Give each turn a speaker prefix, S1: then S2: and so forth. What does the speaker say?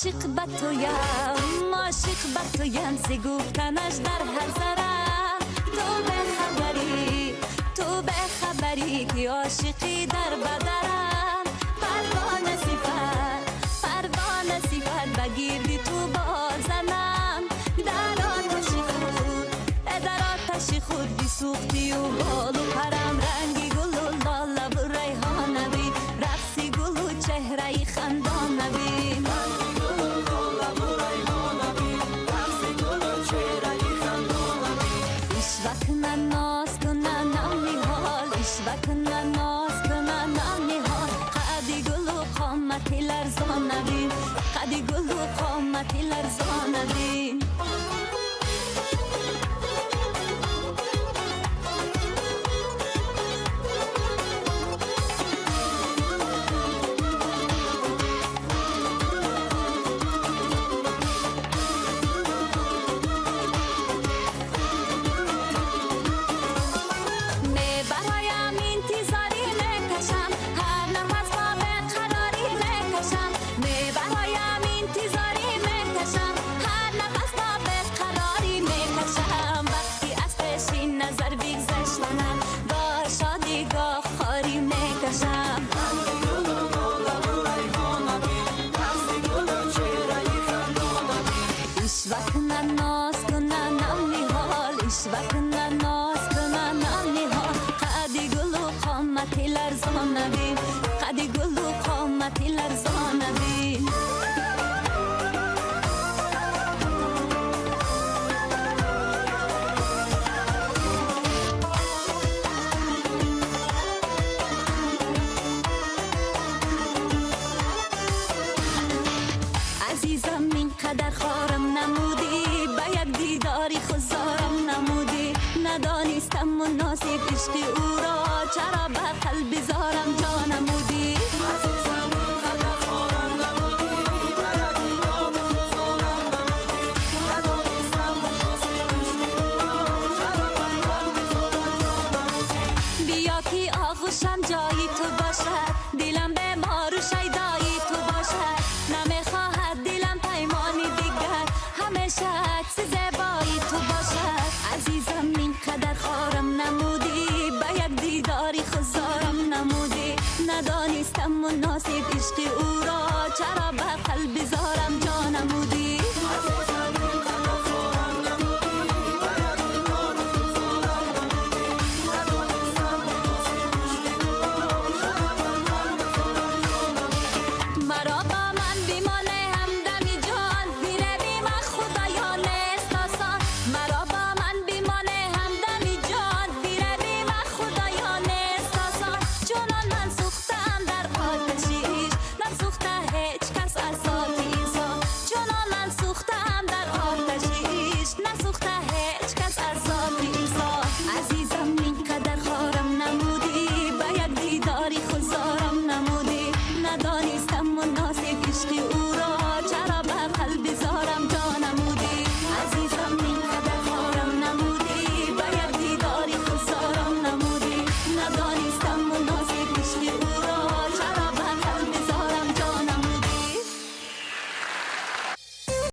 S1: عاشق به تویم عاشق به تویم ز گفتنش در هر ذره تو به خبری که عاشقی در بدرم پروانه صفت بگیردی تو بازنم در آتش خود بسوختی و بال و پرم رنگی گل و لاله و ریحانه بین رقصی گل و چهره خندانه بین اشوک ناز کنه نمی حال اشوک ناز کنه نمی حال قدی گل و قامتی لرزانه بین قدی گل و قامتی لرزانه بین قدی گل و قامتی لرزانه بین عزیزم اینقدر خارم نمودی به یک دیداری خزارم نمودی ندانستم مناسب عشق او را چرا به قلب زارم جا نمودی عزیزم اینقدر خارم نمودی به یک دیداری خزارم نمودی ندانستم مناسب عشق او را چرا به قلب زارم جا نمودی بیا که آغوشم جای تو باشد دلم بیمار و شیدای تو باشد نمیخواهد دلم پیمانی دیگر همیشه عکس زیبایی تو باشد عزیزم اینقدر خارم نمودی به یک دیداری خزارم نمودی ندانستم مناسب عشق او را چرا به